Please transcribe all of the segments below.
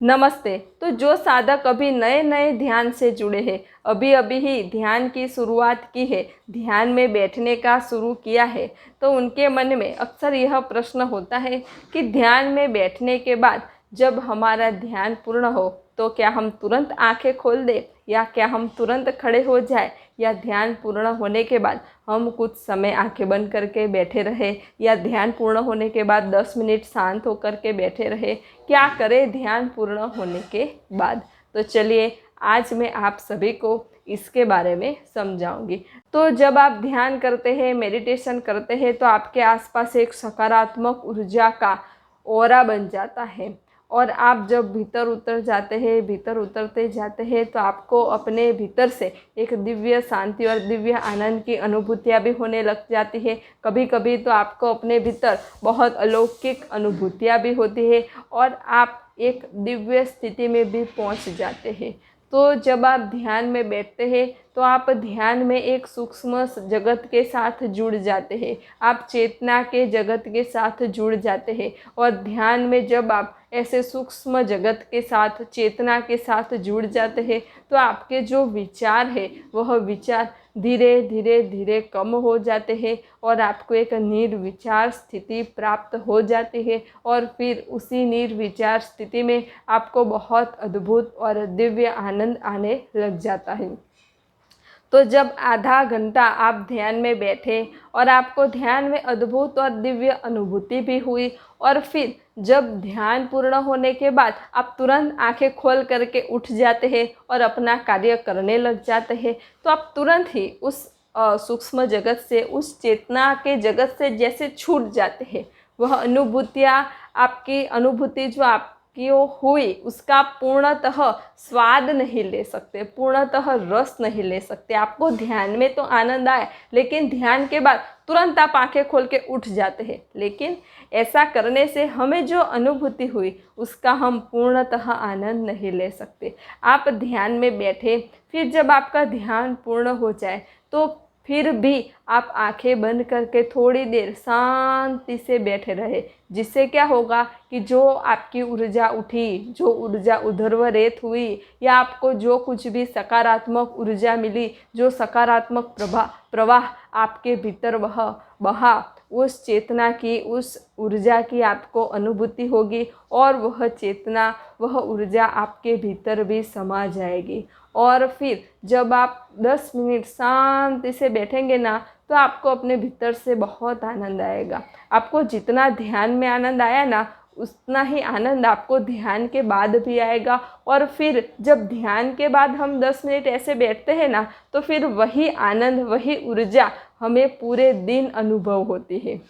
नमस्ते। तो जो साधक अभी नए नए ध्यान से जुड़े हैं, अभी अभी ही ध्यान की शुरुआत की है, ध्यान में बैठने का शुरू किया है, तो उनके मन में अक्सर यह प्रश्न होता है कि ध्यान में बैठने के बाद जब हमारा ध्यान पूर्ण हो तो क्या हम तुरंत आंखें खोल दें या क्या हम तुरंत खड़े हो जाए, या ध्यान पूर्ण होने के बाद हम कुछ समय आंखें बंद करके बैठे रहे, या ध्यान पूर्ण होने के बाद 10 मिनट शांत होकर के बैठे रहे। क्या करें ध्यान पूर्ण होने के बाद? तो चलिए आज मैं आप सभी को इसके बारे में समझाऊंगी। तो जब आप ध्यान करते हैं, मेडिटेशन करते हैं, तो आपके आसपास एक सकारात्मक ऊर्जा का ऑरा बन जाता है। और आप जब भीतर उतर जाते हैं, भीतर उतरते जाते हैं, तो आपको अपने भीतर से एक दिव्य शांति और दिव्य आनंद की अनुभूतियाँ भी होने लग जाती है। कभी कभी तो आपको अपने भीतर बहुत अलौकिक अनुभूतियाँ भी होती है और आप एक दिव्य स्थिति में भी पहुंच जाते हैं। तो जब आप ध्यान में बैठते हैं तो आप ध्यान में एक सूक्ष्म जगत के साथ जुड़ जाते हैं, आप चेतना के जगत के साथ जुड़ जाते हैं। और ध्यान में जब आप ऐसे सूक्ष्म जगत के साथ, चेतना के साथ जुड़ जाते हैं, तो आपके जो विचार है वह विचार धीरे धीरे धीरे कम हो जाते हैं और आपको एक निर्विचार स्थिति प्राप्त हो जाती है। और फिर उसी निर्विचार स्थिति में आपको बहुत अद्भुत और दिव्य आनंद आने लग जाता है। तो जब आधा घंटा आप ध्यान में बैठे और आपको ध्यान में अद्भुत और दिव्य अनुभूति भी हुई, और फिर जब ध्यान पूर्ण होने के बाद आप तुरंत आंखें खोल करके उठ जाते हैं और अपना कार्य करने लग जाते हैं, तो आप तुरंत ही उस सूक्ष्म जगत से, उस चेतना के जगत से जैसे छूट जाते हैं। वह अनुभूतियाँ, आपकी अनुभूति जो आपकी वो हुई, उसका पूर्णतः स्वाद नहीं ले सकते, पूर्णतः रस नहीं ले सकते। आपको ध्यान में तो आनंद आए, लेकिन ध्यान के बाद तुरंत आप आंखें खोल के उठ जाते हैं, लेकिन ऐसा करने से हमें जो अनुभूति हुई उसका हम पूर्णतः आनंद नहीं ले सकते। आप ध्यान में बैठे, फिर जब आपका ध्यान पूर्ण हो जाए तो फिर भी आप आंखें बंद करके थोड़ी देर शांति से बैठे रहे, जिससे क्या होगा कि जो आपकी ऊर्जा उठी, जो ऊर्जा उर्ध्वरेत हुई, या आपको जो कुछ भी सकारात्मक ऊर्जा मिली, जो सकारात्मक प्रवाह आपके भीतर वह बहा, उस चेतना की, उस ऊर्जा की आपको अनुभूति होगी और वह चेतना, वह ऊर्जा आपके भीतर भी समा जाएगी। और फिर जब आप 10 मिनट शांति से बैठेंगे ना, तो आपको अपने भीतर से बहुत आनंद आएगा। आपको जितना ध्यान में आनंद आया ना, उतना ही आनंद आपको ध्यान के बाद भी आएगा। और फिर जब ध्यान के बाद हम 10 मिनट ऐसे बैठते हैं ना, तो फिर वही आनंद, वही ऊर्जा हमें पूरे दिन अनुभव होती है।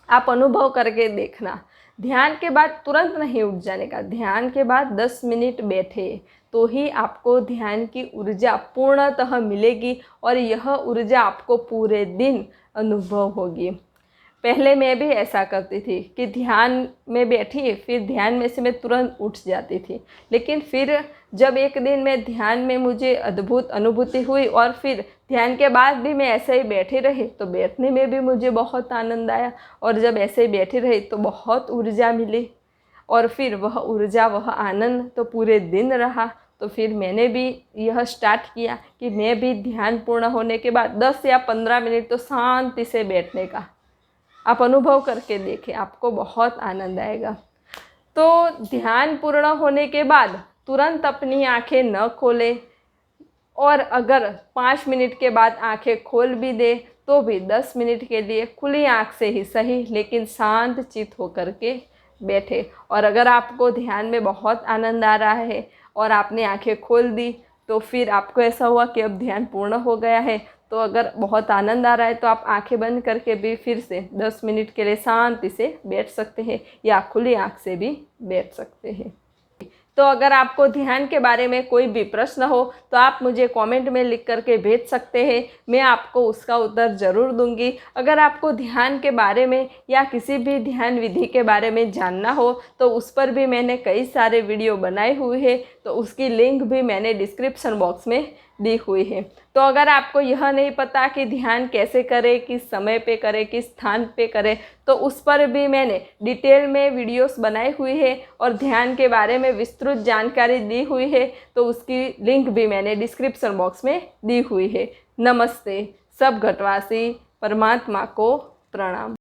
आप अनुभव करके देखना। ध्यान के बाद तुरंत नहीं उठ जाने का, ध्यान के बाद 10 मिनट बैठे तो ही आपको ध्यान की ऊर्जा पूर्णतः मिलेगी और यह ऊर्जा आपको पूरे दिन अनुभव होगी। पहले मैं भी ऐसा करती थी कि ध्यान में बैठी, फिर ध्यान में से मैं तुरंत उठ जाती थी। लेकिन फिर जब एक दिन मैं ध्यान में मुझे अद्भुत अनुभूति हुई और फिर ध्यान के बाद भी मैं ऐसे ही बैठी रही, तो बैठने में भी मुझे बहुत आनंद आया। और जब ऐसे ही बैठी रही तो बहुत ऊर्जा मिली, और फिर वह ऊर्जा, वह आनंद तो पूरे दिन रहा। तो फिर मैंने भी यह स्टार्ट किया कि मैं भी ध्यान पूर्ण होने के बाद 10 या 15 मिनट तो शांति से बैठने का। आप अनुभव करके देखें, आपको बहुत आनंद आएगा। तो ध्यान पूर्ण होने के बाद तुरंत अपनी आंखें न खोलें, और अगर 5 मिनट के बाद आंखें खोल भी दे तो भी 10 मिनट के लिए खुली आंख से ही सही, लेकिन शांत चित्त होकर के बैठे। और अगर आपको ध्यान में बहुत आनंद आ रहा है और आपने आंखें खोल दी, तो फिर आपको ऐसा हुआ कि अब ध्यान पूर्ण हो गया है, तो अगर बहुत आनंद आ रहा है तो आप आंखें बंद करके भी फिर से 10 मिनट के लिए शांति से बैठ सकते हैं, या खुली आंख से भी बैठ सकते हैं। तो अगर आपको ध्यान के बारे में कोई भी प्रश्न हो तो आप मुझे कमेंट में लिख करके भेज सकते हैं, मैं आपको उसका उत्तर ज़रूर दूंगी। अगर आपको ध्यान के बारे में या किसी भी ध्यान विधि के बारे में जानना हो तो उस पर भी मैंने कई सारे वीडियो बनाए हुए हैं, तो उसकी लिंक भी मैंने डिस्क्रिप्शन बॉक्स में दी हुई है। तो अगर आपको यह नहीं पता कि ध्यान कैसे करें, किस समय पे करें, किस स्थान पे करें, तो उस पर भी मैंने डिटेल में वीडियोस बनाई हुई है और ध्यान के बारे में विस्तृत जानकारी दी हुई है। तो उसकी लिंक भी मैंने डिस्क्रिप्शन बॉक्स में दी हुई है। नमस्ते। सब घटवासी परमात्मा को प्रणाम।